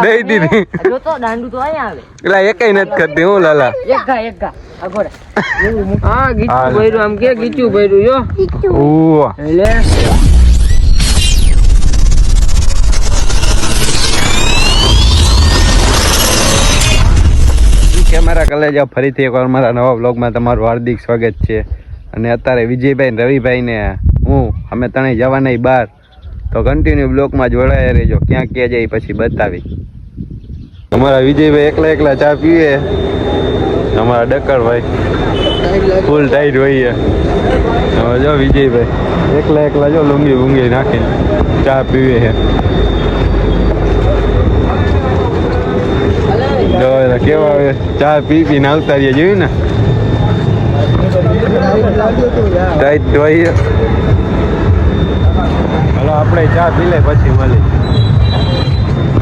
દઈ દીધી જો તો દાંડુ તો અહીંયા આવે એટલે એકઈ નથી કરતી હું લાલા એક ગા આગોડે હા ગીચું ભર્યું આમ કે ગીચું ભર્યું જો ઓહ લે કેમેરા કલેજા ફરીથી એકવાર મારા નવા વ્લોગમાં તમારું હાર્દિક સ્વાગત છે. અને અત્યારે વિજયભાઈ ને રવિભાઈ ને અમે ત્રણેય જવાના બહાર, તો કન્ટિન્યુ બ્લોગમાં જોડાયા રહેજો. ક્યાં ક્યાં જાય પછી બતાવી. અમારા વિજયભાઈ એકલા એકલા ચા પીવે, અમારા ડક્કરભાઈ ફૂલ ટાઈટ હોઈએ. હવે જો વિજયભાઈ એકલા એકલા જો લુંગી બુંગી નાખીને ચા પીવે છે. કેવા આવે ચા પી પીને આવતા રહ્યા જોયું ને ટાઈટ હોય. હલો આપણે ચા પી લે પછી મળી.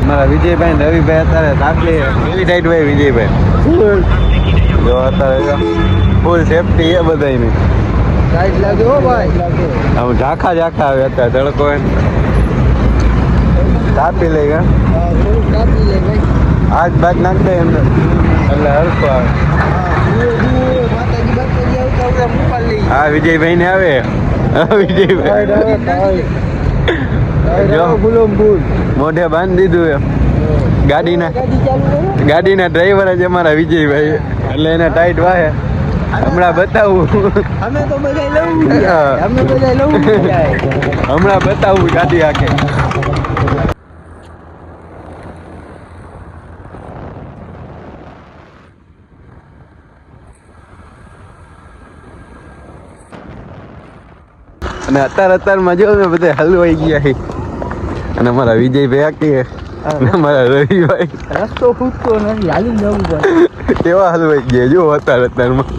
મારા વિજયભાઈ ને રવિભાઈ અત્યારે દાખલી કેવી ટાઈટ હોય વિજયભાઈ જો અત્યારે ફૂલ સેફટી છે બધાની. ટાઈટ લાગે હો ભાઈ, આમ ઝાખા ઝાખા આવે અત્યારે તડકો તાપી લઈ ગયા કાપી લે ભાઈ. આજ બાદ નાખ દે અંદર એટલે હરખો આવે. હા વિજયભાઈ ને આવે વિજયભાઈ મોઢે બાંધી દીધું એમ. ગાડીના ડ્રાઈવર જ અમારા વિજયભાઈ, એટલે એને ટાઈટ વાહે. હમણાં બતાવું હમણાં બતાવું ગાડી આખે. અને અત્યારમાં જો ને બધા હલવાઈ ગયા છે. અને અમારા વિજયભાઈ આખી અને અમારા રવિભાઈ રસ્તો ખૂટતો નથી, હાલી જવું પડે કેવા હલવાઈ ગયા જો અત્યારમાં.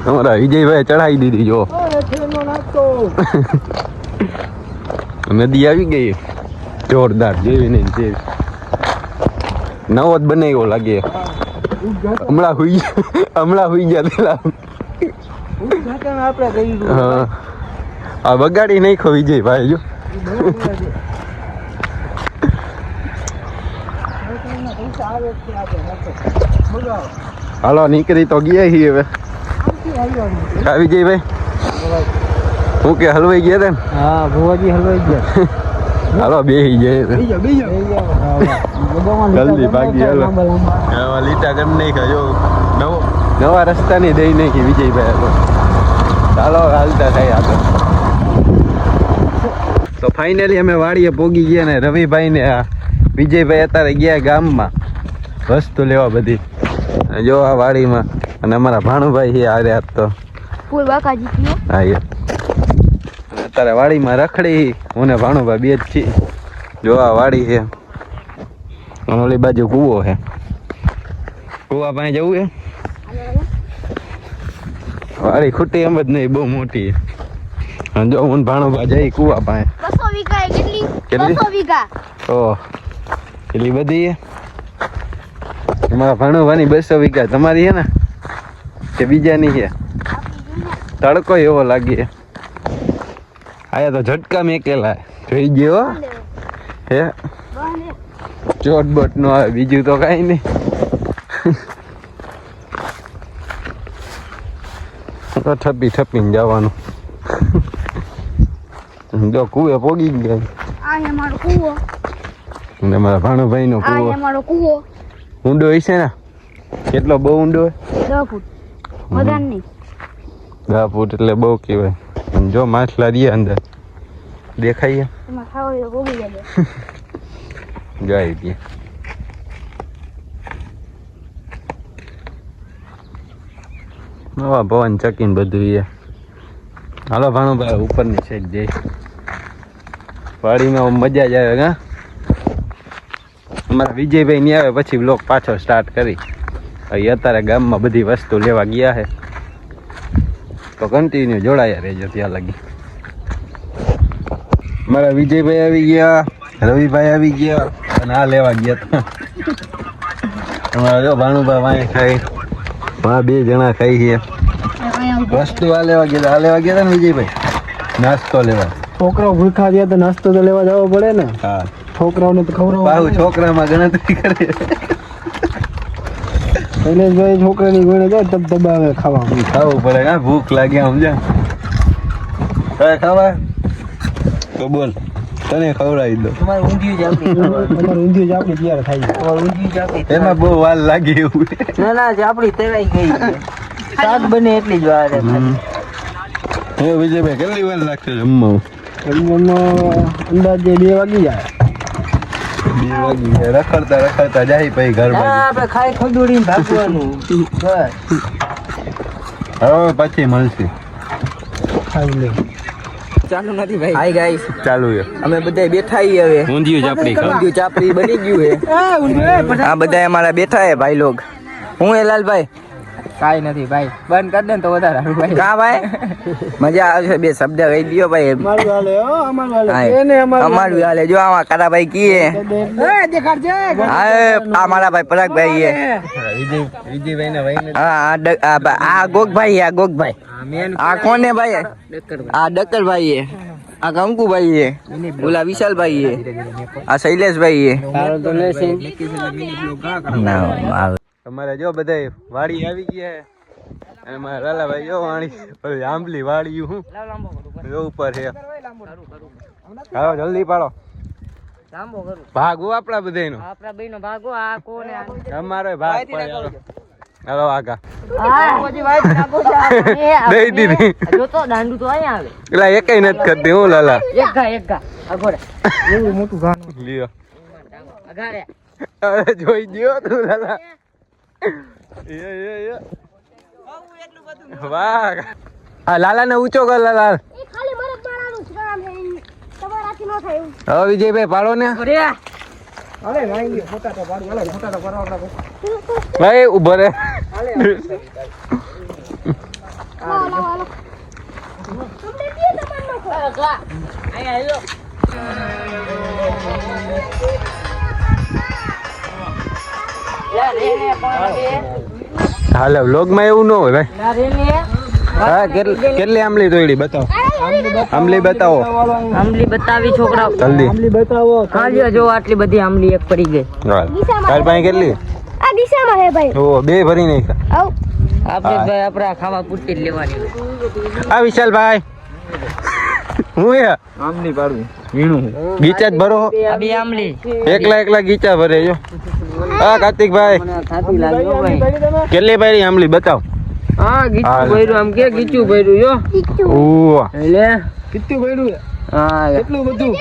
અમારા વિજયભાઈ ચડાવી દીધી જો. નદી આવી ગઈ જોરદાર, જેવી નહીં જેવી. નવો જ બનાવ્યો લાગે. હમણાં હુઈ ગયા પેલા. હા આ બગાડી નાખો વિજયભાઈ જો. હાલો નીકળી તો ગયા છીએ હવે. હા વિજયભાઈ હું કે હલવાઈ ગયા હતા ને? હા ભુવાજી હલવાઈ ગયા. હાલો બેસી જાય જલ્દી ભાગી. હાલો હા લીટા કરી નાખ્યા જો. નવા રસ્તાની દઈ નાખી વિજયભાઈ. ચાલો હાલતા થાય આગળ. તો ફાઇનલી અમે વાડીએ પોગી ગયા ને રવિભાઈ ને વિજયભાઈ અત્યારે ગયા ગામમાં વસ્તુ લેવા બધી. જો આ વાડીમાં અને અમારા ભાણુભાઈ છે આરે આજ તો હા અત્યારે વાડીમાં રખડી. હું ને ભાણુભાઈ બે જ છીએ. જો આ વાડી છે, ઓલી બાજુ કૂવો છે. કૂવા પાસે જવું છે. વાડી ખુટ્ટી એમ જ નહીં, બહુ મોટી. જો હું ભાણુભા જઈ કુવા પાસે. 200 વીઘા કેટલી? 200 વીઘા. ઓહ કેટલી બધી છે મારા ભાણુભાની. 200 વીઘા તમારી છે ને કે બીજાની છે? તડકો એવો લાગે. આયા તો ઝટકા મેકેલા જોઈ ગયો હે. ચોટ બોટ નો આવે, બીજું તો કઈ નહીં. તો ઠપીને જવાનું. જો કુએ પોગી ગયા. આ અમારો કૂવો. અને મારા ભાણુભાઈ નો કૂવો. આ અમારો કૂવો. ઊંડો હશે ને? કેટલો બહુ ઊંડો હોય? 10 ફૂટ. વધારે નહીં. 10 ફૂટ એટલે બહુ કહેવાય. જો માછલા રહ્યા અંદર દેખાય. એમાં ખાવા તો પોગી જાય. જાય ગયા. નવા પવન ચકીને બધું એ. હાલો ભાણુભાઈ ઉપરની સાઈડ જઈ. વાડીમાં મજા જ આવે. હા અમારા વિજયભાઈ ની આવે પછી બ્લોગ પાછો સ્ટાર્ટ કરી. અત્યારે ગામમાં બધી વસ્તુ લેવા ગયા છે, તો કન્ટિન્યુ જોડાયા રહેજો ત્યાં લગી. મારા વિજયભાઈ આવી ગયા, રવિભાઈ આવી ગયા અને આ લેવા ગયા હતા. તમારા જો ભાણુભાઈ વાંય ખાઈ, બે જણા ખાઈ છે. વસ્તુ આ લેવા ગયા હતા ને વિજયભાઈ? નાસ્તો લેવા. છોકરાઓ ભૂખા થયા તો નાસ્તો તો લેવા જવો પડે ને. હા છોકરાઓને તો ખવડાવવું બાહુ છોકરામાં ગણતરી કરે શૈલેષભાઈ છોકરાની ગોળે જાય તબ દબાવે ખાવા. ખાવું પડે હા ભૂખ લાગી સમજા હવે ખાવા તો બોલ તને ખવડાવી દો તમારે ઊંધિયું જ આપણી તૈયાર થાય છે. ઊંધિયું જ આપણી એમાં બહુ વાર લાગી એવું ના આપણી તૈયારી ગઈ છે. શાક બને એટલી જ વાર છે. હે વિજયભાઈ કેટલી વાર લાગશે જમવામાં અંદાજે 2 વાગી જાય. 2 વાગી ગયા. રખડતા જાય પછી ઘર બાજુ આપણે ખાઈ ખંડોળીને ભાગવાનું બસ. હવે પછી મળશે ખાઈ લે. ચાલુ નથી ભાઈ. હાય ગાઈસ, ચાલુ છે અમે બધા બેઠા છીએ હવે. ઊંધિયું ચાપડી ઊંધિયું ચાપડી બની ગયું છે. આ બધા અમારા બેઠા છે ભાઈ લોગ. હું એ લાલભાઈ કાઈ નથી ભાઈ. બંધ કરી દે ને તો વધારે સારું ભાઈ. કા ભાઈ મજા આવશે. બે શબ્દ કહી દયો ભાઈ. અમારું હાલે હો, અમારું હાલે. એને અમારું હાલે. જો આમાં કારાભાઈ કીએ. એ દેખાડજે. આ મારા ભાઈ પરાગભાઈ છે. વિજયભાઈ ના ભાઈ હા આ ગોગભાઈ. આ ગોગભાઈ. આ કોને ભાઈ? આ ડક્કરભાઈ છે. આ કંકુભાઈ છે. ઓલા વિશાલભાઈ છે. આ શૈલેષભાઈ છે. અમારે જો બધા વાડી આવી ગયા છે અને મારા લાલાભાઈ જો વાડી ઓલી આંબલી વાડી હું જો ઉપર છે. હાલો જલ્દી પાડો. ભાગો આપણા બધાયનો. આપણા બેનો ભાગો. આ કોને અમારો ભાગ પડે. હાલો આગા એ દઈ દીધી. જો તો દાંડુ તો અહીંયા આવે. પેલા એકેય નથી કરતી હું લાલા એક ગા અગોડે એવું મોટું ગાનું લ્યો અગાડે હવે જોઈ ગયો તું લાલા વાહ આ લાલા ને ઊંચો કર લાલા. એ ખાલી મને પાડવાનું છે કામ છે તમારાથી ન થાય એવું. હવે વિજયભાઈ પાડો ને અરે વાંગી ફોટા તો પાડું. અલે ફોટા તો કરવા આપડા. ભાઈ ઉભો રે હાલો હાલો તમને કે તમારનો ખોગા અહીંયા આવ્યો. લા રે ને પણ બે હાલે વ્લોગ માં એવું ન હોય ભાઈ. લા રે ને હા કેટલી આંબલી તોડી બતાવો. આંબલી બતાવો આંબલી બતાવી છોકરા. જલ્દી બતાવો. હા જો આટલી બધી આંબલી એક પડી ગઈ. તાર પાસે કેટલી? આ દિશામાં હે ભાઈ. ઓ બે ભરી નાખ્યા. આવ આપણે ભાઈ આપણા ખાવા પૂરતી જ લેવાની. આ વિશાલભાઈ હું એ આંબલી પાડું વીણું ગીચા જ ભરો. આ બે આંબલી એકલા ગીચા ભરે જો. હા કાર્તિકભાઈ થાતી લાગ્યો ભાઈ. કેટલી પાડી આંબલી બતાવ. હા ગીચું ભર્યું. આમ કે ગીચું ભર્યું જો. ઓહ એટલે કેટલું ભર્યું? હા કેટલું બધું?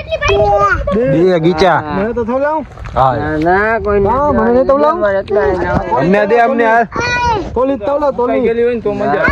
બે ગીચા. મને તો થોલાવ. હા ના કોઈ નહીં. મને તો લાવ. અમને દે અમને હાલ. તોલી તોલો તોલી ગયેલી હોય ને તો મજા.